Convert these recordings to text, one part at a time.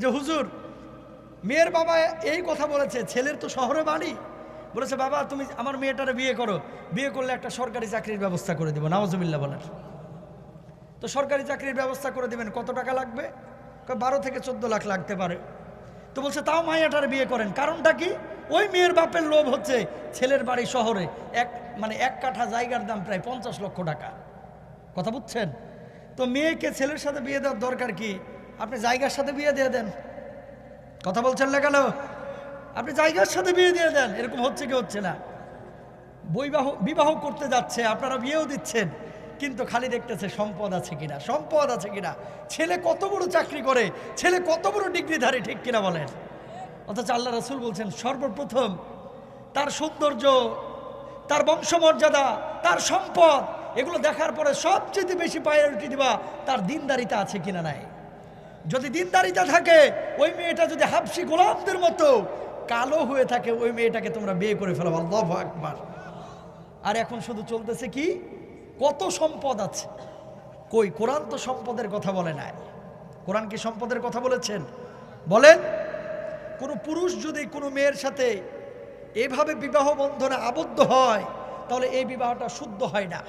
যে হুজুর মেয়ের বাবা এই কথা বলেছে, ছেলের তো শহরে বাড়ি, বলেছে বাবা তুমি আমার মেয়েটারে বিয়ে করো, বিয়ে করলে একটা সরকারি চাকরির ব্যবস্থা করে দেবো। নাউজুবিল্লাহ বলেন। তো সরকারি চাকরির ব্যবস্থা করে দেবেন, কত টাকা লাগবে? 12 থেকে 14 লাখ লাগতে পারে। তো বলছে তাও মাইয়াটারে বিয়ে করেন। কারণটা কি? ওই মেয়ের বাপের লোভ হচ্ছে ছেলের বাড়ি শহরে, এক কাঠা জায়গার দাম প্রায় 50 লক্ষ টাকা। কথা বুঝছেন? তো মেয়েকে ছেলের সাথে বিয়ে দেওয়ার দরকার কি? আপনি জায়গার সাথে বিয়ে দিয়ে দেন। কথা বলছেন না কেন? আপনি জায়গার সাথে বিয়ে দিয়ে দেন। এরকম হচ্ছে কি হচ্ছে না? বিবাহ করতে যাচ্ছে, আপনারা বিয়েও দিচ্ছেন, কিন্তু খালি দেখতেছে সম্পদ আছে কিনা, সম্পদ আছে কিনা, ছেলে কত বড় চাকরি করে, ছেলে কত বড় ডিগ্রিধারী, ঠিক কিনা বলেন? অথচ আল্লাহ রাসূল বলছেন সর্বপ্রথম তার সৌন্দর্য, তার বংশমর্যাদা, তার সম্পদ, এগুলো দেখার পরে সবচেয়ে বেশি প্রায়োরিটি দিবা তার দিনদারিতা আছে কিনা নাই। যদি দিনদারিতা থাকে, ওই মেয়েটা যদি হাবশি গোলামদের মতো কালো হয়ে থাকে, ওই মেয়েটাকে তোমরা বিয়ে করে ফেলো। আল্লাহু আকবার। আর এখন শুধু চলতেছে কি, কত সম্পদ আছে। কই, কোরআন তো সম্পদের কথা বলে নাই। কোরআন কি সম্পদের কথা বলেছেন? বলেন। কোনো পুরুষ যদি কোনো মেয়ের সাথে এভাবে বিবাহ বন্ধনে আবদ্ধ হয়, তাহলে এই বিবাহটা শুদ্ধ হয় না।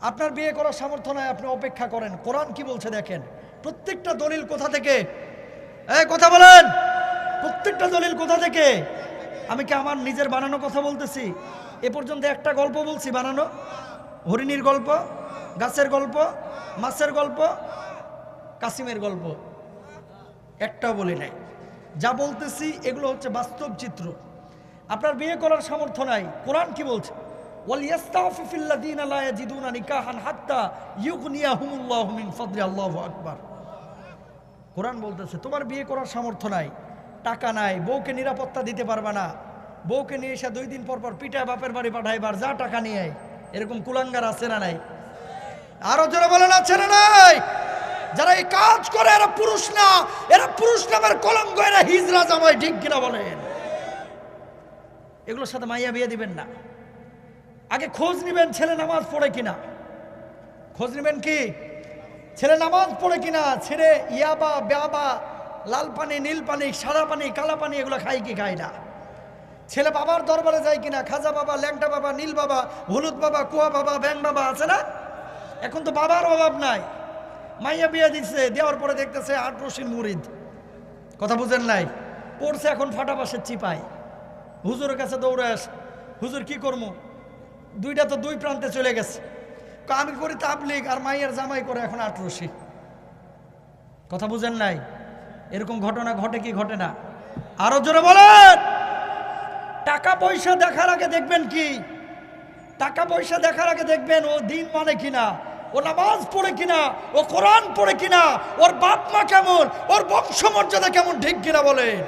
আপনার বিয়ে করার সামর্থ্য নয়, আপনি অপেক্ষা করেন। কোরআন কি বলছে দেখেন। প্রত্যেকটা দলিল কোথা থেকে? কথা বলেন। প্রত্যেকটা দলিল কোথা থেকে? আমি কি আমার নিজের বানানো কথা বলতেছি? এ পর্যন্ত একটা গল্প বলছি বানানো? হরিণীর গল্প, গাছের গল্প, মাছের গল্প, কাসিমের গল্প একটাও বলি নাই। যা বলতেছি এগুলো হচ্ছে বাস্তব চিত্র। আপনার বিয়ে করার সামর্থ্য নাই, কোরআন কি বলছে? ওয়ালিয়াস্তাফিফিল্লাযীনা লা ইয়াজিদুনা নিকাহান হাত্তা ইউগনিয়াহুমুল্লাহু মিন ফাদলি। আল্লাহু আকবার। কোরআন বলতেছে তোমার বিয়ে করার সামর্থ্য নাই, টাকা নাই, বউকে নিরাপত্তা দিতে পারবে না, বউকে নিয়ে এসে 2 দিন পর পর পিটায় বাপের বাড়ি পাঠাইবার, যা টাকা নিয়ে আয়, এরকম কুলাঙ্গার আছে না নাই? আরো জোরে বলেন আছে না নাই? যারা এই কাজ করে এরা পুরুষ না, এরা পুরুষ নামের কলঙ্ক, এরা হিজড়া জামাই, ঠিক কিনা বলেন? এগুলোর সাথে মাইয়া বিয়ে দিবেন না। আগে খোঁজ নিবেন ছেলে নামাজ পড়ে কিনা। খোঁজ নিবেন কি ছেলে নামাজ পড়ে কিনা, ছেলে ইয়াবা ব্যাবা, লাল পানি, নীল পানি, সাদা পানি, কালা পানি এগুলো খায় কি খায় না। ছেলে বাবার দরবারে যায় কিনা, খাজা বাবা, ল্যাংটা বাবা, নীল বাবা, হলুদ বাবা, কুয়া বাবা, ব্যাং বাবা আছে না? এখন তো বাবার অভাব নাই। মাইয়া বিয়ে দিচ্ছে, দেওয়ার পরে দেখতেছে 8 রশির মুরিদ। কথা বুঝেন নাই? পড়ছে এখন ফাটা বাসের চিপায়, হুজুরের কাছে দৌড়ে আস, হুজুর কি করবো, দুইটা তো 2 প্রান্তে চলে গেছে। আমি করি তাবলিগ, আর মাইয়ার জামাই করে এখন 8 রশি। কথা বুঝেন নাই? এরকম ঘটনা ঘটে কি ঘটে না? আরো জোরে বলেন। টাকা পয়সা দেখার আগে দেখবেন কি, টাকা পয়সা দেখার আগে দেখবেন ও দিন মানে কিনা, ও নামাজ পড়ে কিনা, ও কোরআন পড়ে কিনা, ওর বাপ মা কেমন, ওর বংশমর্যাদা কেমন, ঠিক কিনা বলেন?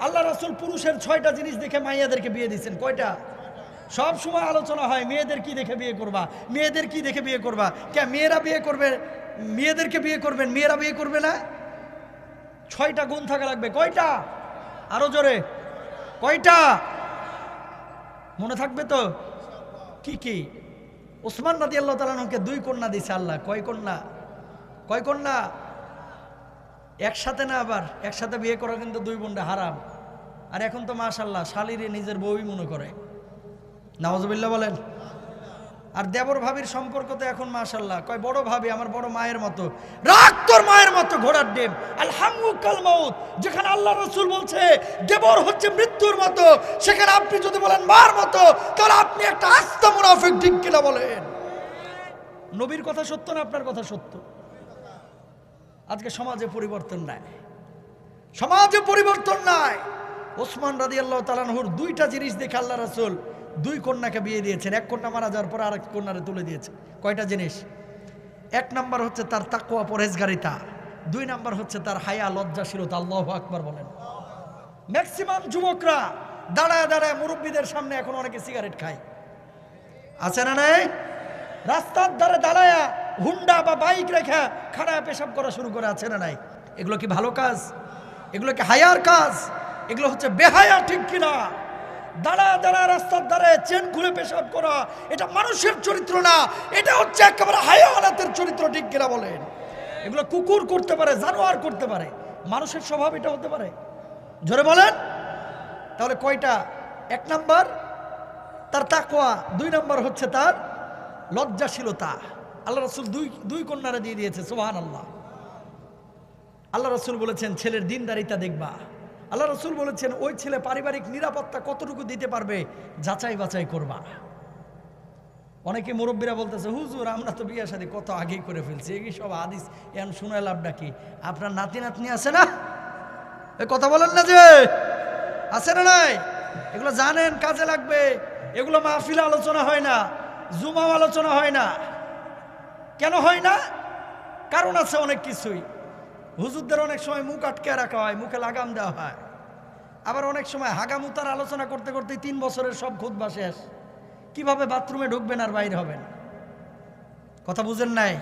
আল্লাহ রাসূল পুরুষের 6টা জিনিস দেখে মাইয়াদেরকে বিয়ে দিচ্ছেন। কয়টা? সব সময় আলোচনা হয় মেয়েদের কি দেখে বিয়ে করবা, মেয়েদের কি দেখে বিয়ে করবা। কে মেয়েরা বিয়ে করবে, মেয়েদেরকে বিয়ে করবেন, মেয়েরা বিয়ে করবে না? 6টা গুণ থাকা লাগবে। কয়টা? আরো জোরে, কয়টা? মনে থাকবে তো? কি কি? ওসমান রাদিয়াল্লাহু তাআলা আনহুকে 2 কন্যা দিয়েছে আল্লাহ। কয় কন্যা? কয় কন্যা? একসাথে না, আবার একসাথে বিয়ে করা কিন্তু 2 বোনটা হারাম। আর এখন তো মাশাআল্লাহ শালীরে নিজের বউই মনে করে। নাউজুবিল্লাহ বলেন। আর দেবর ভাবির সম্পর্ক তো এখন মাশাআল্লাহ, কয় বড় ভাবি আমার বড় মায়ের মতো। রাগ তোর মায়ের মতো, ঘোড়ার ডিম। আলহামু কাল মাউত। যেখানে আল্লাহ রাসূল বলছে দেবর হচ্ছে মৃত্যুর মতো, সেখানে আপনি যদি বলেন মার মতো, তাহলে আপনি একটা আস্ত মুনাফিক, ঠিক কিনা বলেন? নবীর কথা সত্য না আপনার কথা সত্য? আজকে সমাজে পরিবর্তন নাই, সমাজে পরিবর্তন নাই। ওসমান রাদিয়াল্লাহু তাআলা আনহুর 2টা জিনিস দেখে আল্লাহ রাসূল 2 কন্যাকে বিয়ে দিয়েছেন। 1 কন্যা মারা যাওয়ার পর আরেক কন্যারে তুলে দিয়েছে। কয়টা জিনিস? 1 নাম্বার হচ্ছে তার তাকওয়া, পরহেজগারিতা। 2 নাম্বার হচ্ছে তার হায়া, লজ্জাশীলতা। আল্লাহু আকবার বলেন। ম্যাক্সিমাম যুবকরা দাঁড়ায় দাঁড়ায় মুরব্বীদের সামনে এখন অনেকে সিগারেট খায়, আছে না নাই? রাস্তার ধারে দাঁড়ায়া হুন্ডা বা বাইক রেখে খাড়ায় পেশাব করা শুরু করে, আছে না নাই? এগুলো কি ভালো কাজ? এগুলো কি হায়ার কাজ? এগুলো হচ্ছে বেহায়া, ঠিক কিনা? দাঁড়া দাঁড়া রাস্তার ধারে চেন খুলে পেশাব করা, এটা মানুষের চরিত্র না, এটা হচ্ছে একেবারে হায়াওয়ানাতের চরিত্র, ঠিক কিনা বলেন? এগুলো কুকুর করতে পারে, জানোয়ার করতে পারে, মানুষের স্বভাব এটা হতে পারে? জোরে বলেন। তাহলে কয়টা? 1 নাম্বার তার তাকওয়া, 2 নাম্বার হচ্ছে তার লজ্জাশীলতা। আল্লাহ রাসূল দুই কন্যারে দিয়ে দিয়েছে, সুবহানাল্লাহ। আল্লাহ রাসূল বলেছেন ছেলের দিনদারিতা দেখবা। আল্লাহ রাসূল বলেছেন ওই ছেলে পারিবারিক নিরাপত্তা কতটুকু দিতে পারবে যাচাই বাছাই করবা। অনেকে মুরব্বীরা বলতেছে হুজুর আমরা তো বিয়ে শাদী কত আগেই করে ফেলছি, এই সব হাদিস এখন শুনে লাভটা কি? আপনার নাতি নাতনি আছে না? এই কথা বলেন না যে আছে না নাই? এগুলো জানেন, কাজে লাগবে। এগুলো মাহফিলে আলোচনা হয় না, জুমা আলোচনা হয় না। কেন হয় না? কারণ আছে অনেক কিছুই। হুজুরদের অনেক সময় মুখ আটকে রাখা হয়, মুখে লাগাম দেওয়া হয়। আবার অনেক সময় হাগামুতার আলোচনা করতে করতে 3 বছরের সব খুতবা শেষ। কিভাবে বাথরুমে ঢুকবেন আর বাইরে হবেন? কথা বুঝেন নাই?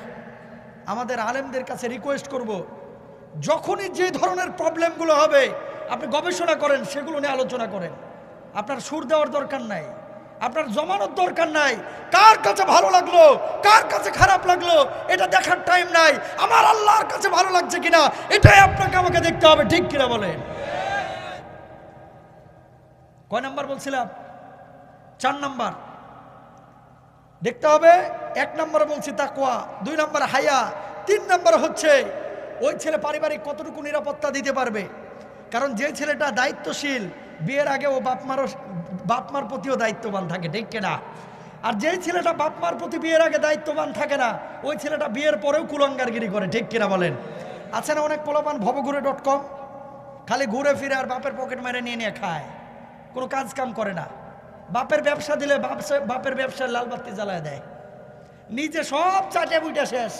আমাদের আলেমদের কাছে রিকোয়েস্ট করব, যখনই যে ধরনের প্রবলেমগুলো হবে আপনি গবেষণা করেন, সেগুলো নিয়ে আলোচনা করেন। আপনার সুর দেওয়ার দরকার নাই, আপনার জমানোর দরকার নাই। কার কাছে ভালো লাগলো, কার কাছে খারাপ লাগলো এটা দেখার টাইম নাই। আমার আল্লাহর কাছে ভালো লাগছে কিনা এটাই আপনাকে আমাকে দেখতে হবে, ঠিক কিনা বলেন? কয় নাম্বার বলছিলাম? 4 নাম্বার দেখতে হবে। 1 নাম্বার বলছি তাকওয়া, 2 নাম্বার হায়া, 3 নাম্বার হচ্ছে ওই ছেলে পারিবারিক কতটুকু নিরাপত্তা দিতে পারবে। কারণ যে ছেলেটা দায়িত্বশীল বিয়ের আগে ও বাপমার প্রতিও দায়িত্ববান থাকে, ঠিক কিনা? আর যেই ছেলেটা বাপমার প্রতি বিয়ের আগে দায়িত্ববান থাকে না, ওই ছেলেটা বিয়ের পরেও কুলাঙ্গারগিরি করে, ঠিক কিনা বলেন? আছে না অনেক পোলাপান ভবঘুরে.com, খালি ঘুরে ফিরে আর বাপের পকেট মেরে নিয়ে নিয়ে খায়, কোনো কাজ কাম করে না। বাপের ব্যবসা দিলে বাপের ব্যবসার লাল বাতি জ্বালায় দেয়, নিজে সব চাটে বুইটা শেষ।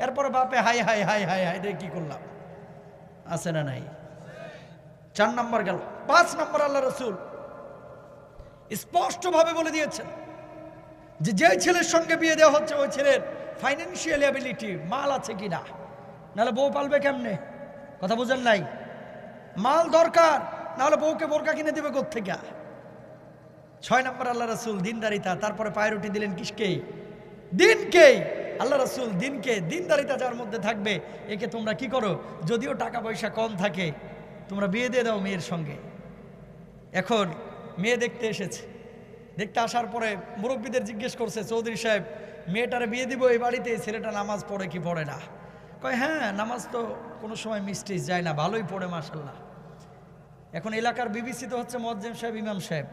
এরপরে বাপে high high high high high রে কি করলাম? আছে না নাই? 4 নাম্বার গেল। 5 নাম্বার আল্লাহ রাসূল স্পষ্টভাবে বলে দিয়েছেন যে যে ছেলের সঙ্গে বিয়ে দেওয়া হচ্ছে ওই ছেলের ফাইন্যান্সিয়াল অ্যাবিলিটি, মাল আছে কিনা, নাহলে বউ পালবে কেমনে? কথা বুঝেন নাই? মাল দরকার, নাহলে বউকে বোরকা কিনে দেবে কোত্থেকে? 6 নাম্বার আল্লাহ রাসূল দিনদারিতা। তারপরে পায়রুটি দিলেন কিসকে? দিনকে। আল্লাহ রাসূল দিনকে, দিনদারিতা যার মধ্যে থাকবে একে তোমরা কি করো, যদিও টাকা পয়সা কম থাকে তোমরা বিয়ে দিয়ে দাও মেয়ের সঙ্গে। এখন মেয়ে দেখতে এসেছে, দেখতে আসার পরে মুরব্বীদের জিজ্ঞেস করছে চৌধুরী সাহেব মেয়েটারে বিয়ে দিব এই বাড়িতে, ছেলেটা নামাজ পড়ে কি পড়ে না? কয় হ্যাঁ নামাজ তো কোনো সময় মিস্টেক যায় না, ভালোই পড়ে মাশাআল্লাহ। এখন এলাকার বিবেচিত হচ্ছে মুয়াজ্জিন সাহেব, ইমাম সাহেব,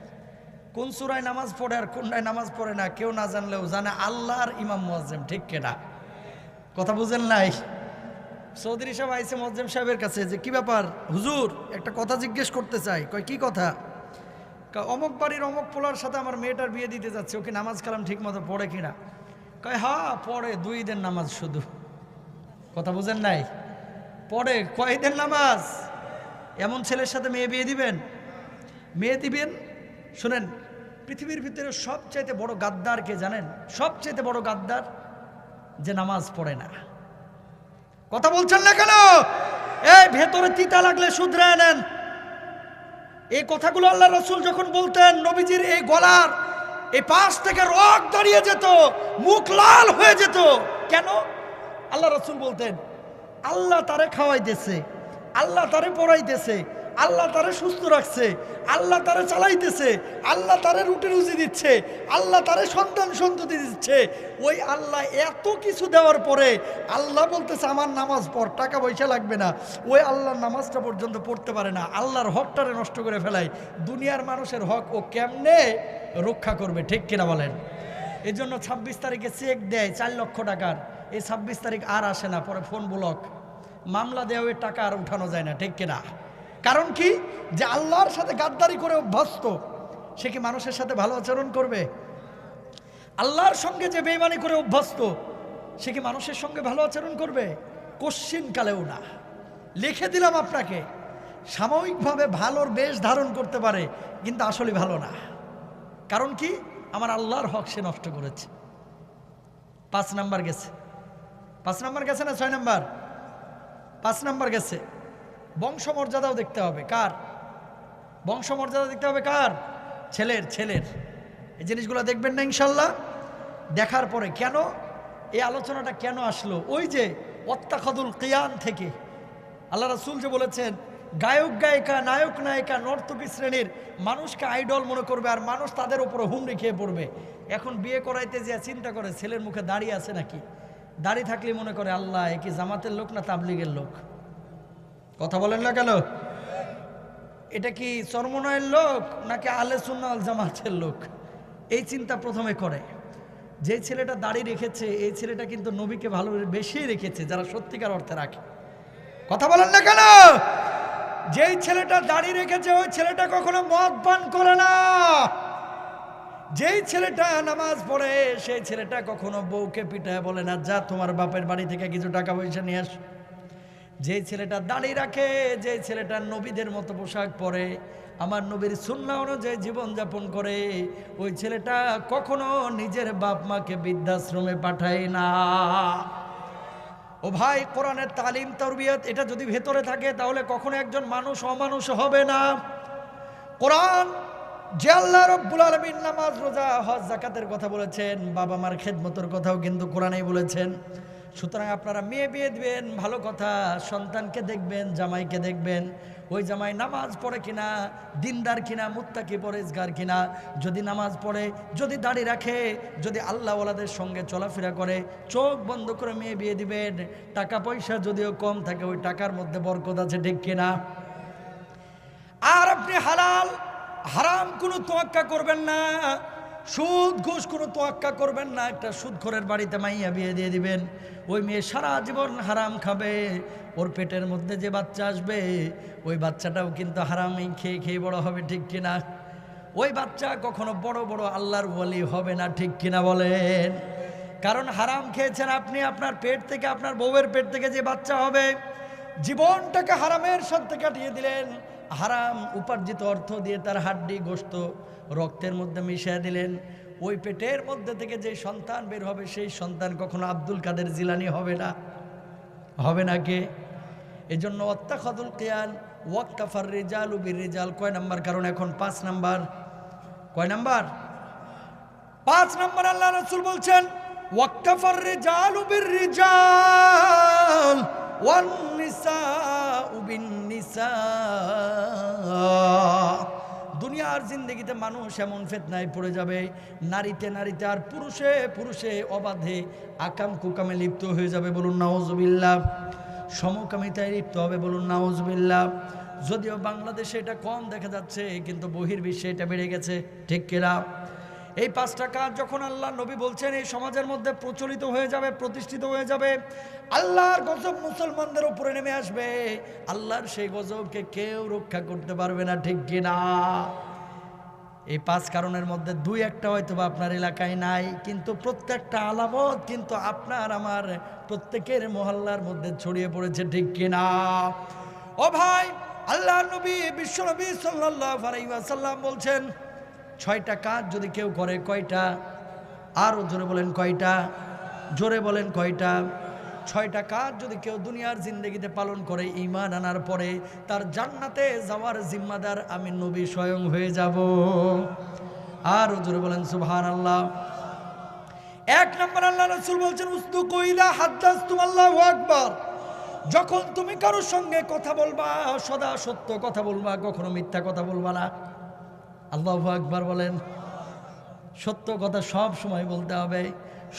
কোন সূরায় নামাজ পড়ে আর কোনটায় নামাজ পড়ে না কেউ না জানলেও জানে আল্লাহর ইমাম মুয়াজ্জিন, ঠিক কিনা? কথা বুঝেন নাই? চৌধুরী সাহেব আইছে মুয়াজ্জিন সাহেবের কাছে যে কি ব্যাপার হুজুর, একটা কথা জিজ্ঞেস করতে চাই। কয় কি কথা? অমুক বাড়ির অমুক পোলার সাথে আমার মেয়েটার বিয়ে দিতে যাচ্ছে, ওকে নামাজ কালাম ঠিক মতো পড়ে কিনা? কয় হ্যাঁ পড়ে, 2 ঈদের নামাজ শুধু। কথা বুঝেন নাই? পড়ে কয় ঈদের নামাজ? এমন ছেলের সাথে মেয়ে বিয়ে দিবেন? মেয়ে দিবেন? শুনেন, পৃথিবীর ভিতরে সবচাইতে বড় গাদ্দার কে জানেন? সবচাইতে বড় গাদ্দার যে নামাজ পড়ে না। কথা বলছেন না কেন? এই ভেতরে তিতা লাগলে শুধরে নেন। এই কথাগুলো আল্লাহ রাসূল যখন বলতেন, নবীজির এই গলার এই পাশ থেকে রক দাঁড়িয়ে যেত, মুখ লাল হয়ে যেত। কেন? আল্লাহ রাসূল বলতেন আল্লাহ তারে খাওয়াইতেছে, আল্লাহ তারে পড়াইতেছে, আল্লাহ তারে সুস্থ রাখছে, আল্লাহ তারে চালাইতেছে, আল্লাহ তারে রুটি রুজি দিচ্ছে, আল্লাহ তারে সন্তান সন্ততি দিচ্ছে। ওই আল্লাহ এত কিছু দেওয়ার পরে আল্লাহ বলতেছে আমার নামাজ পড়, টাকা পয়সা লাগবে না। ওই আল্লাহর নামাজটা পর্যন্ত পড়তে পারে না, আল্লাহর হকটারে নষ্ট করে ফেলায়। দুনিয়ার মানুষের হক ও কেমনে রক্ষা করবে, ঠিক কিনা বলেন? এই জন্য 26 তারিখে চেক দেয় 4 লক্ষ টাকার, এই 26 তারিখ আর আসে না, পরে ফোন ব্লক, মামলা দেওয়া, ওই টাকা আর উঠানো যায় না, ঠিক কিনা? কারণ কি? যে আল্লাহর সাথে গাদ্দারি করে অভ্যস্ত, সে কি মানুষের সাথে ভালো আচরণ করবে? আল্লাহর সঙ্গে যে বেঈমানি করে অভ্যস্ত, সে কি মানুষের সঙ্গে ভালো আচরণ করবে? কোশ্চিন কালেও না। লিখে দিলাম আপনাকে, সাময়িকভাবে ভালোর বেশ ধারণ করতে পারে কিন্তু আসলে ভালো না। কারণ কি? আমার আল্লাহর হক সে নষ্ট করেছে। 5 নাম্বার গেছে। 5 নাম্বার গেছে না 6 নাম্বার? 5 নাম্বার গেছে। বংশমর্যাদাও দেখতে হবে। কার? বংশমর্যাদা দেখতে হবে কার? ছেলের। ছেলের এই জিনিসগুলো দেখবেন না ইনশাল্লাহ। দেখার পরে কেন এই আলোচনাটা কেন আসলো? ওই যে ওয়াত্তাখাযুল কিয়ান থেকে আল্লাহ রাসূল যে বলেছেন, গায়ক গায়িকা, নায়ক নায়িকা, নর্তকী শ্রেণীর মানুষকে আইডল মনে করবে আর মানুষ তাদের উপরে হুমড়ি খেয়ে পড়বে। এখন বিয়ে করাইতে যে চিন্তা করে ছেলের মুখে দাড়ি আছে নাকি, দাড়ি থাকলে মনে করে আল্লাহ এ কি জামাতের লোক না তাবলিগের লোক। কথা বলেন না কেন? এটা কি চরমনায়ের লোক নাকি আহলে সুন্নাহ ওয়াল জামাতের লোক, এই চিন্তা প্রথমে করে। যে ছেলেটা দাড়ি রেখেছে এই ছেলেটা কিন্তু নবীকে ভালো বেশি রেখেছে, যারা সত্যিকার অর্থে রাখে। কথা বলেন না কেন? যেই ছেলেটা দাড়ি রেখেছে ওই ছেলেটা কখনো মদ পান করে না। যেই ছেলেটা নামাজ পড়ে সেই ছেলেটা কখনো বউকে পিটায় বলে না যা তোমার বাপের বাড়ি থেকে কিছু টাকা পয়সা নিয়ে আস। যেই ছেলেটা দাড়ি রাখে, যেই ছেলেটা নবীদের মতো পোশাক পরে, আমার নবীর সুন্নাহ অনুযায়ী জীবনযাপন করে, ওই ছেলেটা কখনো নিজের বাপ মাকে বৃদ্ধাশ্রমে পাঠায় না। ও ভাই, কোরআনের তালিম তারবিয়ত এটা যদি ভেতরে থাকে তাহলে কখনো একজন মানুষ অমানুষ হবে না। কোরআন যে আল্লাহ রাব্বুল আলামিন নামাজ, রোজা, হজ, যাকাতের কথা বলেছেন, বাবা মার খেদমতের কথাও কিন্তু কোরআনেই বলেছেন। সুতরাং আপনারা মেয়ে বিয়ে দিবেন, ভালো কথা, সন্তানকে দেখবেন, জামাইকে দেখবেন, ওই জামাই নামাজ পড়ে কিনা, দিনদার কিনা, মুত্তাকি পরেজগার কিনা। যদি নামাজ পড়ে, যদি দাড়ি রাখে, যদি আল্লাহওয়ালাদের সঙ্গে চলাফেরা করে, চোখ বন্ধ করে মেয়ে বিয়ে দিবেন। টাকা পয়সা যদিও কম থাকে ওই টাকার মধ্যে বরকত আছে, ঠিক কিনা? আর আপনি হালাল হারাম কোনো তোয়াক্কা করবেন না, সুদ ঘুষ কোনো তোয়াক্কা করবেন না। একটা সুদখোরের বাড়িতে মাইয়া বিয়ে দিয়ে দিবেন, ওই মেয়ে সারা জীবন হারাম খাবে। ওর পেটের মধ্যে যে বাচ্চা আসবে ওই বাচ্চাটাও কিন্তু হারামই খেয়ে খেয়ে বড় হবে, ঠিক কিনা? ওই বাচ্চা কখনো বড় বড় আল্লাহর ওয়ালি হবে না, ঠিক কিনা বলেন? কারণ হারাম খেয়েছেন আপনি। আপনার পেট থেকে, আপনার বউয়ের পেট থেকে যে বাচ্চা হবে, জীবনটাকে হারামের সাথে কাটিয়ে দিলেন। হারাম উপার্জিত অর্থ দিয়ে তার হাড্ডি গোশত রক্তের মধ্যে মিশিয়ে দিলেন। ওই পেটের মধ্যে থেকে যে সন্তান বের হবে সেই সন্তান কখনো আব্দুল কাদের জিলানী হবে না। হবে না কে? এই জন্য ওয়াত্তাখাযুল কিয়ান ওয়াক্তাফার রিজালু বির রিজাল। কয় নাম্বার কারণ? এখন 5 নাম্বার। কয় নাম্বার? 5 নাম্বার। আল্লাহ রাসূল বলছেন ওয়াক্তাফার রিজালু বির রিজাল ওয়ান নিসাউ বিন নিসা। দুনিয়ার জিন্দগিতে মানুষ এমন ফিতনায় পড়ে যাবে, নারীতে নারীতে আর পুরুষে পুরুষে অবাধে আকাম কুকামে লিপ্ত হয়ে যাবে, বলুন নাউজুবিল্লাহ। সমকামিতায় লিপ্ত হবে, বলুন নাউজুবিল্লাহ। যদিও বাংলাদেশে এটা কম দেখা যাচ্ছে কিন্তু বহির্বিশ্বে এটা বেড়ে গেছে, ঠিক কিনা? এই 5টা কাজ যখন আল্লাহ নবী বলছেন এই সমাজের মধ্যে প্রচলিত হয়ে যাবে, প্রতিষ্ঠিত হয়ে যাবে, আল্লাহর গজব মুসলমানদের উপরে নেমে আসবে। আল্লাহর সেই গজবকে কেউ রক্ষা করতে পারবে না, ঠিক কিনা? এই 5 কারণের মধ্যে 2-1টা হয়তো বা আপনার এলাকায় নাই, কিন্তু প্রত্যেকটা আলামত কিন্তু আপনার আমার প্রত্যেকের মহল্লার মধ্যে ছড়িয়ে পড়েছে, ঠিক কিনা? ও ভাই, আল্লাহর নবী বিশ্ব নবী সাল্লাল্লাহু আলাইহি ওয়াসাল্লাম বলছেন 6টা কাজ যদি কেউ করে, কয়টা? আরো জোরে বলেন কয়টা? জোরে বলেন কয়টা? 6টা কাজ যদি কেউ দুনিয়ার জিন্দগিতে পালন করে, ঈমান আনার পরে তার জান্নাতে যাওয়ার জিম্মাদার আমি নবী স্বয়ং হয়ে যাব। আরো জোরে বলেন সুবহানাল্লাহ। 1 নম্বর আল্লাহ রাসূল বলছেন উসদুকু ইযা হাদাসতুম, আল্লাহু আকবার। যখন তুমি কারোর সঙ্গে কথা বলবা সদা সত্য কথা বলবা, কখনো মিথ্যা কথা বলবা না। আল্লাহু আকবার বলেন। সত্য কথা সব সময় বলতে হবে।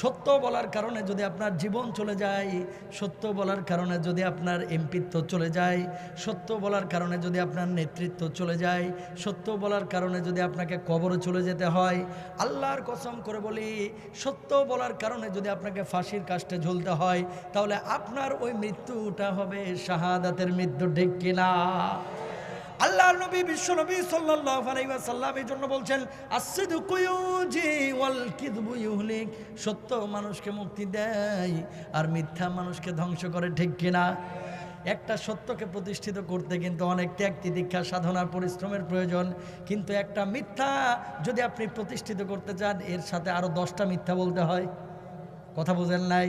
সত্য বলার কারণে যদি আপনার জীবন চলে যায়, সত্য বলার কারণে যদি আপনার এমপিত্ব চলে যায়, সত্য বলার কারণে যদি আপনার নেতৃত্ব চলে যায়, সত্য বলার কারণে যদি আপনাকে কবরে চলে যেতে হয়, আল্লাহর কসম করে বলি, সত্য বলার কারণে যদি আপনাকে ফাঁসির কাস্টে ঝুলতে হয়, তাহলে আপনার ওই মৃত্যুটা হবে শাহাদাতের মৃত্যু, ঠিক কিনা? আল্লাহর নবী বিশ্ব নবী সাল্লাল্লাহু আলাইহি ওয়াসাল্লাম এই জন্য বলছেন as-sidqu yuji wal kidbu yuhlik। সত্য মানুষকে মুক্তি দেয় আর মিথ্যা মানুষকে ধ্বংস করে, ঠিক কিনা? একটা সত্যকে প্রতিষ্ঠিত করতে কিন্তু অনেক ত্যাগ তিতিক্ষা সাধনার পরিশ্রমের প্রয়োজন, কিন্তু একটা মিথ্যা যদি আপনি প্রতিষ্ঠিত করতে চান এর সাথে আরো 10টা মিথ্যা বলতে হয়। কথা বুঝেন নাই?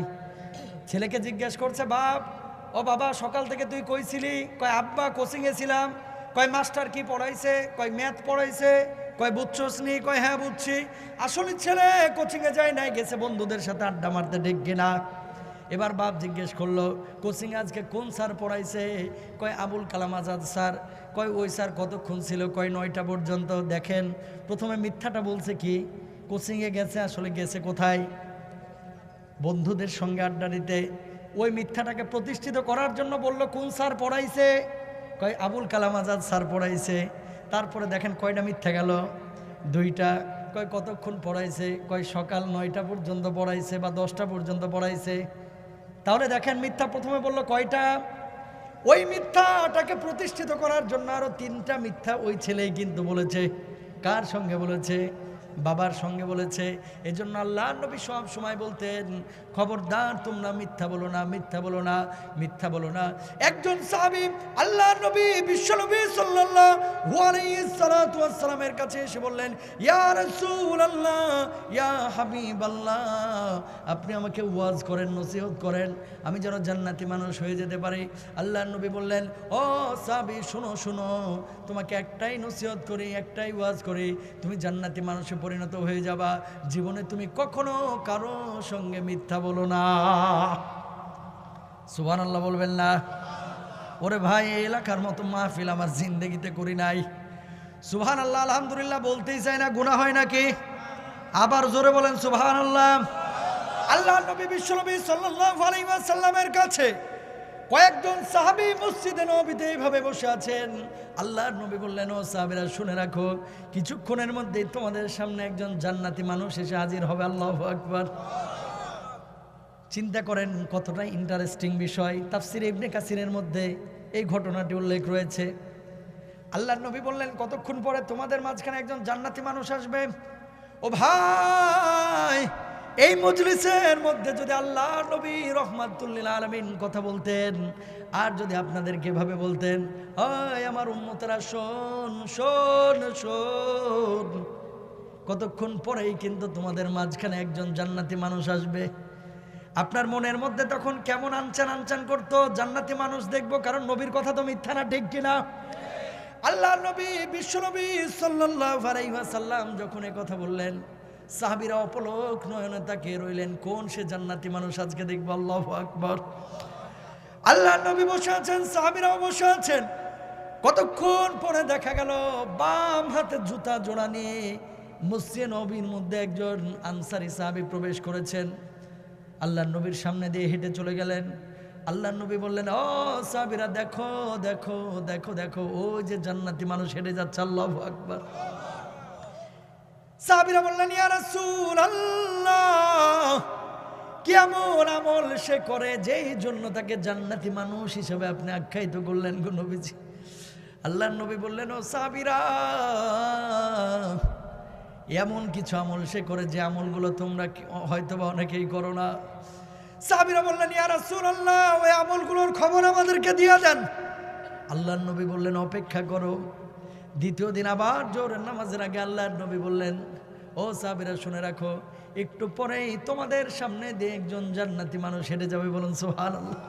ছেলেকে জিজ্ঞেস করছে বাপ, ও বাবা সকাল থেকে তুই কই ছিলি? কয় আব্বা কোচিংয়ে ছিলাম। কয় মাস্টার কি পড়াইছে? কয় ম্যাথ পড়াইছে। কয় বুঝছস নি? কয় হ্যাঁ বুঝছি। আসলে ছেলে কোচিংয়ে যায় নাই, গেছে বন্ধুদের সাথে আড্ডা মারতে, ঠিক কিনা? এবার বাপ জিজ্ঞেস করলো, কোচিং আজকে কোন স্যার পড়াইছে? কয় আবুল কালাম আজাদ স্যার। কয় ওই স্যার কতক্ষণ ছিল? কয় 9টা পর্যন্ত। দেখেন প্রথমে মিথ্যাটা বলছে কি, কোচিংয়ে গেছে, আসলে গেছে কোথায়? বন্ধুদের সঙ্গে আড্ডা দিতে। ওই মিথ্যাটাকে প্রতিষ্ঠিত করার জন্য বলল কোন স্যার পড়াইছে? কয় আবুল কালাম আজাদ স্যার পড়াইছে। তারপরে দেখেন কয়টা মিথ্যা গেল? 2টা। কয় কতক্ষণ পড়াইছে? কয় সকাল 9টা পর্যন্ত পড়াইছে বা 10টা পর্যন্ত পড়াইছে। তাহলে দেখেন মিথ্যা প্রথমে বলল কয়টা? ওই মিথ্যাটাকে প্রতিষ্ঠিত করার জন্য আরো 3টা মিথ্যা ওই ছেলেই কিন্তু বলেছে। কার সঙ্গে বলেছে? বাবার সঙ্গে বলেছে। এজন্য আল্লাহর নবী সব সময় বলতেন, খবরদার তোমরা মিথ্যা বলো না, মিথ্যা বলো না, মিথ্যা বলো না। একজন সাহাবী আল্লাহর নবী বিশ্বনবী সাল্লাল্লাহু আলাইহি সাল্লাতু ওয়াস সালামের কাছে এসে বললেন, ইয়া রাসূলুল্লাহ, ইয়া হাবিবাল্লাহ, আপনি আমাকে ওয়াজ করেন, নসিহত করেন, আমি যেন জান্নাতি মানুষ হয়ে যেতে পারি। আল্লাহর নবী বললেন, ও সাহাবী শোনো শোনো, তোমাকে একটাই নসিহত করি, একটাই ওয়াজ করি, তুমি জান্নাতি মানুষে পরিণত হয়ে যাবা। জীবনে তুমি কখনো কারো সঙ্গে মিথ্যা বলো না। সুবহানাল্লাহ বলবেন না? ওরে ভাই, এই এলাকার মতো মাহফিল আমার জিন্দেগিতে করি নাই। সুবহানাল্লাহ আলহামদুলিল্লাহ বলতেই চাই না, গুনাহ হয় নাকি? আবার জোরে বলেন সুবহানাল্লাহ। আল্লাহর নবী বিশ্বনবী সাল্লাল্লাহু আলাইহি ওয়াসাল্লামের কাছে কয়েকজন সাহাবী মসজিদে নববীতে এইভাবে বসে আছেন। আল্লাহর নবী বললেন, ও সাহাবীরা শুনে রাখো, কিছুক্ষণের মধ্যেই তোমাদের সামনে একজন জান্নাতি মানুষ এসে হাজির হবে। আল্লাহু আকবার। চিন্তা করেন কতটা ইন্টারেস্টিং বিষয়। তাফসিরে ইবনে কাসিরের মধ্যে এই ঘটনাটি উল্লেখ রয়েছে। আল্লাহর নবী বললেন, কতক্ষণ পরে তোমাদের মাঝখানে একজন জান্নাতি মানুষ আসবে। ও ভাই, এই মজলিসের মধ্যে যদি আল্লাহর নবী রহমাতুল লিল আলামিন কথা বলতেন, আর যদি আপনাদেরকে এভাবে বলতেন, ওই আমার উম্মতেরা শোন শোন শোন, কতক্ষণ পরেই কিন্তু তোমাদের মাঝখানে একজন জান্নাতি মানুষ আসবে, আপনার মনের মধ্যে তখন কেমন আনচান আনচান করতো? জান্নাতি মানুষ দেখবো, কারণ নবীর কথা তো মিথ্যা না, ঠিক কিনা? আল্লাহর নবী বিশ্বনবী সাল্লাল্লাহু আলাইহি ওয়াসাল্লাম যখন এই কথা বললেন, সাহাবীরা অপলক নয়নে তাকিয়ে রইলেন, কোন সে জান্নাতি মানুষ আজকে দেখবো। আল্লাহু আকবার। আল্লাহর নবী বসে আছেন, সাহাবীরাও বসে আছেন। কতক্ষণ পরে দেখা গেল বাম হাতে জুতা জোড়া নিয়ে মসজিদে নববীর মধ্যে একজন আনসারী সাহাবী প্রবেশ করেছেন। আল্লাহর নবীর সামনে দিয়ে হেঁটে চলে গেলেন। আল্লাহর নবী বললেন, ও সাহাবীরা দেখো দেখো দেখো দেখো, ও যে জান্নাতি মানুষ হেঁটে যাচ্ছে। আল্লাহু আকবার। সাহাবীরা বললেন, ইয়া রাসূলুল্লাহ, কি এমন আমল সে করে যেই জন্য তাকে জান্নাতি মানুষ হিসেবে আপনি আখ্যায়িত করলেন গো নবীজি? আল্লাহর নবী বললেন, ও সাহাবীরা, এমন কিছু আমল সে করে যে আমলগুলো তোমরা হয়তোবা অনেকেই করো না। সাহাবীরা বললেন, ইয়া রাসূলুল্লাহ, ওই আমলগুলোর খবর আমাদেরকে দিয়ে দেন। আল্লাহর নবী বললেন, অপেক্ষা করো। দ্বিতীয় দিন আবার জোহরের নামাজের আগে আল্লাহর নবী বললেন, ও সাহাবীরা শুনে রাখো, একটু পরেই তোমাদের সামনে দিয়ে একজন জান্নাতি মানুষ হেঁটে যাবে। বলুন সুবহানাল্লাহ।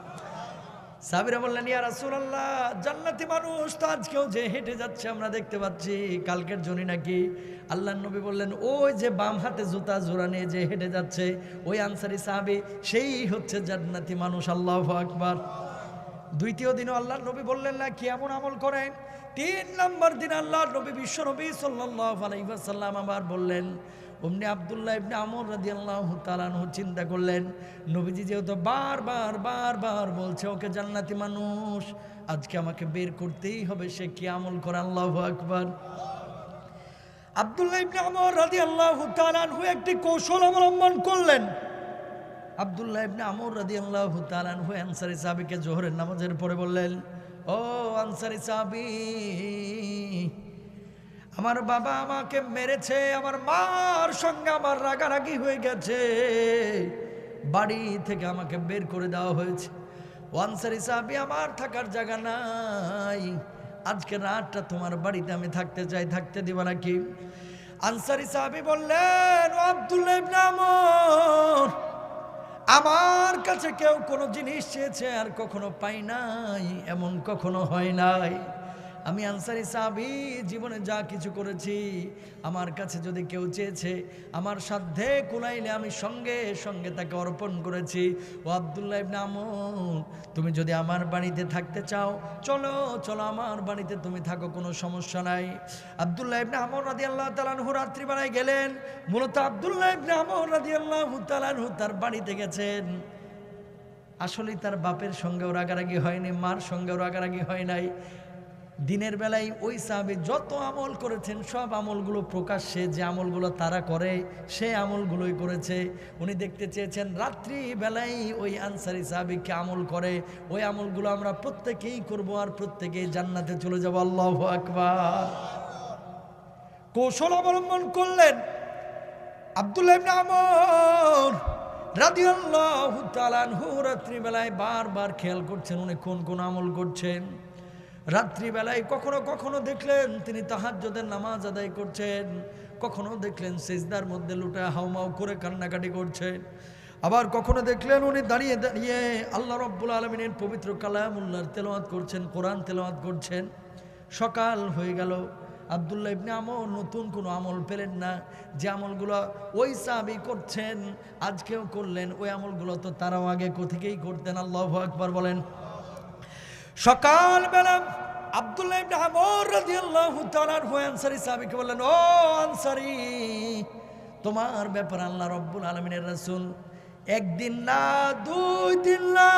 সাহাবীরা বললেন, ইয়া রাসূলুল্লাহ, জান্নাতি মানুষ তো আজকেও যে হেঁটে যাচ্ছে আমরা দেখতে পাচ্ছি, কালকের জন্য নাকি? আল্লাহর নবী বললেন, ওই যে বাম হাতে জুতা জোড়া নিয়ে যে হেঁটে যাচ্ছে ওই আনসারী সাহাবী, সেই হচ্ছে জান্নাতি মানুষ। আল্লাহু আকবার। দ্বিতীয় দিনও আল্লাহর নবী বললেন না কি এমন আমল করেন। 3 নম্বর দিন আল্লাহর নবী বিশ্বনবী সাল্লাল্লাহু আলাইহি ওয়াসাল্লাম আবার বললেন। অমনি আব্দুল্লাহ ইবনে আমর রাদিয়াল্লাহু তাআলা আনহু চিন্তা করলেন, নবীজি যেহেতু বারবার বারবার বলছে ওকে জান্নাতি মানুষ, আজকে আমাকে বের করতেই হবে, সে কি আমল করে। আল্লাহু আকবার। আব্দুল্লাহ ইবনে আমর রাদিয়াল্লাহু তাআলা আনহু একটি কৌশল অবলম্বন করলেন। আব্দুল্লাহ ইবনে আমর রাদিয়াল্লাহু তাআলা আনহু আনসারী সাহাবীকে জোহরের নামাজের পরে বললেন, ও আনসারী সাহাবী, আমার বাবা আমাকে মেরেছে, আমার মার সঙ্গে আমার রাগারাগি হয়ে গেছে, বাড়ি থেকে আমাকে বের করে দেওয়া হয়েছে। ও আনসারী সাহাবী, আমার থাকার জায়গা নাই, আজকে রাতটা তোমার বাড়িতে আমি থাকতে চাই, থাকতে দিবা নাকি? আনসারী সাহাবী বললেন, ও আব্দুল্লাহ ইবনে আমর, আমার কাছে কেউ কোনো জিনিস চেয়েছে আর কখনো পাই নাই, এমন কখনো হয় নাই। আমি আনসারী সাহাবী জীবনে যা কিছু করেছি আমার কাছে যদি কেউ চেয়েছে আমার সাধ্যে কুলাইলে আমি সঙ্গে সঙ্গে তাকে অর্পণ করেছি। ও আব্দুল্লাহ ইবনে আমর, তুমি যদি আমার বাড়িতে থাকতে চাও চলো চলো আমার বাড়িতে তুমি থাকো, কোনো সমস্যা নাই। আব্দুল্লাহ ইবনে আমর রাদিয়াল্লাহু তাআলা আনহু রাত্রিবেলায় গেলেন। মূলত আব্দুল্লাহ ইবনে আমর রাদিয়াল্লাহু তাআলা আনহু তার বাড়িতে গেছেন। আসলে তার বাপের সঙ্গেও রাগারাগি হয়নি, মার সঙ্গেও রাগারাগি হয় নাই। দিনের বেলায় ওই সাহাবী যত আমল করেছেন সব আমলগুলো প্রকাশ্যে, যে আমলগুলো তারা করে সে আমলগুলোই করেছে। উনি দেখতে চেয়েছেন রাত্রি বেলায় ওই আনসারী সাহাবীকে আমল করে, ওই আমলগুলো আমরা প্রত্যেকেই করব আর প্রত্যেকেই জান্নাতে চলে যাব। আল্লাহু আকবার। কৌশল অবলম্বন করলেন আব্দুল্লাহ ইবনে আমর রাদিয়াল্লাহু তাআলা আনহু। রাত্রিবেলায় বারবার খেয়াল করছেন উনি কোন কোন আমল করছেন। রাত্রিবেলায় কখনো কখনো দেখলেন তিনি তাহাজ্জুদের নামাজ আদায় করছেন, কখনো দেখলেন সিজদার মধ্যে লুটা হাউমাউ করে কান্নাকাটি করছেন, আবার কখনো দেখলেন উনি দাঁড়িয়ে দাঁড়িয়ে আল্লাহ রাব্বুল আলামিনের পবিত্র কালামুল্লাহর তেলাওয়াত করছেন, কোরআন তেলাওয়াত করছেন। সকাল হয়ে গেল, আব্দুল্লাহ ইবনে আমর নতুন কোনো আমল পেলেন না। যে আমলগুলো ওই সাহাবী করছেন আজকেও করলেন, ওই আমলগুলো তো তারাও আগে কোথেকেই করতেন। আল্লাহু আকবার বলেন। সকালবেলা আব্দুল্লাহ ইবনে আমর রাদিয়াল্লাহু তাআলা আনহু আনসারী সাহাবীকে বললেন, ও আনসারী, তোমার ব্যাপারে আল্লাহ রাব্বুল আলামিনের রাসূল একদিন না, 2 দিন না,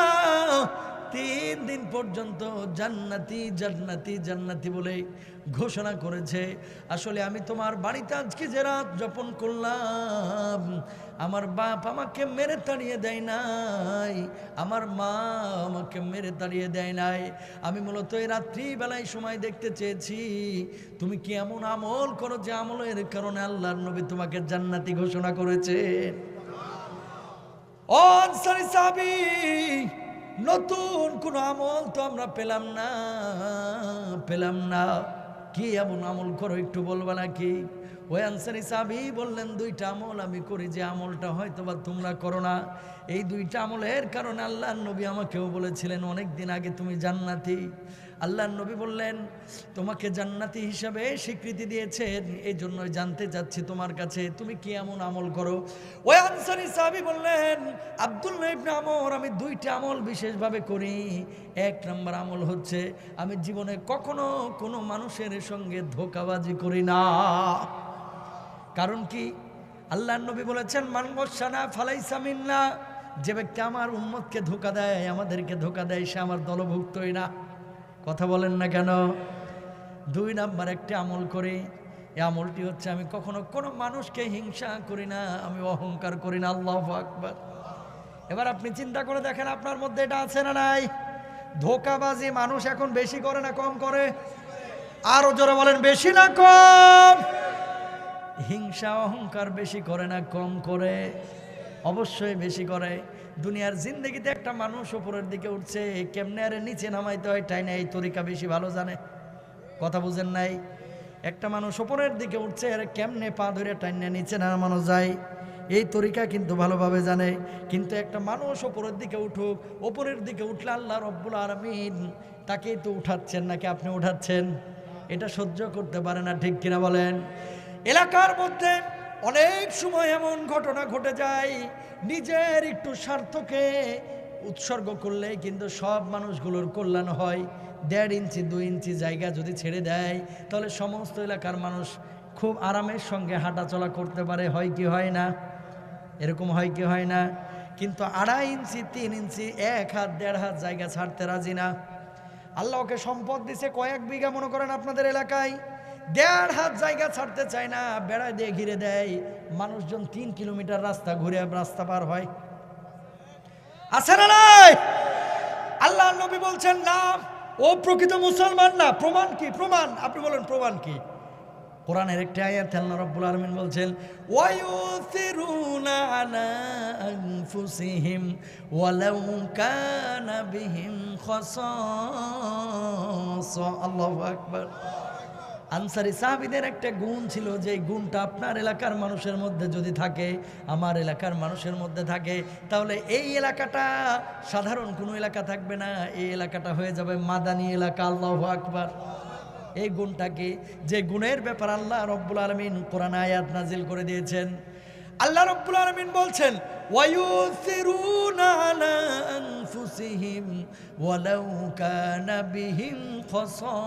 3 দিন পর্যন্ত জান্নাতি জান্নাতি জান্নাতি বলে ঘোষণা করেছে। আসলে আমি তোমার বাড়িতে আজকে যে রাত যাপন করলাম, আমার বাপ আমাকে মেরে তাড়িয়ে দেয় নাই, আমার মা আমাকে মেরে তাড়িয়ে দেয় নাই। আমি মূলত এই রাত্রিবেলায় সময় দেখতে চেয়েছি তুমি কি এমন আমল করো যে আমলের কারণে আল্লাহর নবী তোমাকে জান্নাতি ঘোষণা করেছে। ও আনসারী সাহাবী, নতুন কোন আমল তো আমরা পেলাম না। কি এমন আমল করো একটু বলবা নাকি? ওই আনসারী সাহাবী বললেন, 2টা আমল আমি করি, যে আমলটা হয়তো বা তোমরা করো না। এই 2টা আমলের কারণে আল্লাহর নবী আমাকেও বলেছিলেন অনেক দিন আগে তুমি জান্নাতি। আল্লাহর নবী বললেন তোমাকে জান্নাতি হিসাবে স্বীকৃতি দিয়েছেন, এই জন্যই জানতে চাচ্ছি তোমার কাছে তুমি কি এমন আমল করো। ওই আনসারী সাহাবী বললেন, আব্দুল্লাহ ইবনে আমর, আমি 2টা আমল বিশেষভাবে করি। 1 নম্বর আমল হচ্ছে আমি জীবনে কখনো কোনো মানুষের সঙ্গে ধোঁকাবাজি করি না। কারণ কি? আল্লাহর নবী বলেছেন, মান গশানা ফালাইসা মিন্না, যে ব্যক্তি আমার উম্মতকে ধোঁকা দেয়, আমাদেরকে ধোঁকা দেয়, সে আমার দলভুক্তই না। কথা বলেন না কেন? 2 নাম্বার একটা আমল করি, এই আমলটি হচ্ছে আমি কখনো কোনো মানুষকে হিংসা করি না, আমি অহংকার করি না। আল্লাহু আকবার। এবার আপনি চিন্তা করে দেখেন আপনার মধ্যে এটা আছে না নাই? ধোঁকাবাজি মানুষ এখন বেশি করে না কম করে? আরো জোরে বলেন, বেশি না কম? হিংসা অহংকার বেশি করে না কম করে? অবশ্যই বেশি করে। দুনিয়ার জিন্দগিতে একটা মানুষ উপরের দিকে উঠছে, কেমনে আরে নিচে নামাইতে হয় তাই না, এই তরিকা বেশি ভালো জানে। কথা বুঝেন নাই? একটা মানুষ উপরের দিকে উঠছে, আরে কেমনে পা ধরে টাইনা নিচে নামানো যায়, এই তরিকা কিন্তু ভালোভাবে জানে। কিন্তু একটা মানুষ উপরের দিকে উঠুক, উপরের দিকে উঠলে আল্লাহ রব্বুল আলামিন তাকেই তো উঠাচ্ছেন, নাকি আপনি উঠাচ্ছেন? এটা সহ্য করতে পারে না, ঠিক কিনা বলেন? এলাকার মধ্যে অনেক সময় এমন ঘটনা ঘটে যায়, নিজের একটু স্বার্থকে উৎসর্গ করলে কিন্তু সব মানুষগুলোর কল্যাণ হয়। 1.5 ইঞ্চি 2 ইঞ্চি জায়গা যদি ছেড়ে দেয় তাহলে সমস্ত এলাকার মানুষ খুব আরামের সঙ্গে হাঁটাচলা করতে পারে, হয় কি হয় না? এরকম হয় কি হয় না? কিন্তু 2.5 ইঞ্চি 3 ইঞ্চি 1 হাত 1.5 হাত জায়গা ছাড়তে রাজি না। আল্লাহকে সম্পদ দিছে কয়েক বিঘা, মনে করেন আপনাদের এলাকায়, 1.5 হাত জায়গা ছাড়তে চায় না, বেড়া দিয়ে ঘিরে দেয়। মানুষজন 3 কিলোমিটার রাস্তা ঘুরে রাস্তা পার হয়। আছে না নাই? আল্লাহর নবী বলছেন না, ও প্রকৃত মুসলমান না। প্রমাণ কি? প্রমাণ আপনি বলেন, প্রমাণ কি? কোরআনের একটা আয়াত আল্লাহ রাব্বুল আলামিন বলছেন, ওয়ায়ুসিরুনা আলা আনফুসিহিম ওয়ালাউ কানা বিহিম খাসাসা। আল্লাহু আকবার। আনসারী সাহাবীদের একটা গুণ ছিল, যে গুণটা আপনার এলাকার মানুষের মধ্যে যদি থাকে, আমার এলাকার মানুষের মধ্যে থাকে, তাহলে এই এলাকাটা সাধারণ কোনো এলাকা থাকবে না, এই এলাকাটা হয়ে যাবে মাদানী এলাকা। আল্লাহু আকবার। এই গুণটা কি? যে গুণের ব্যাপার আল্লাহ রব্বুল আলামিন কোরআন আয়াত নাজিল করে দিয়েছেন। আল্লাহ রব্বুল আলামিন বলছেন ওয়ায়ুসিরুনা আলা আনফুসিহিম ওয়ালাউ কানা বিহিম খাসা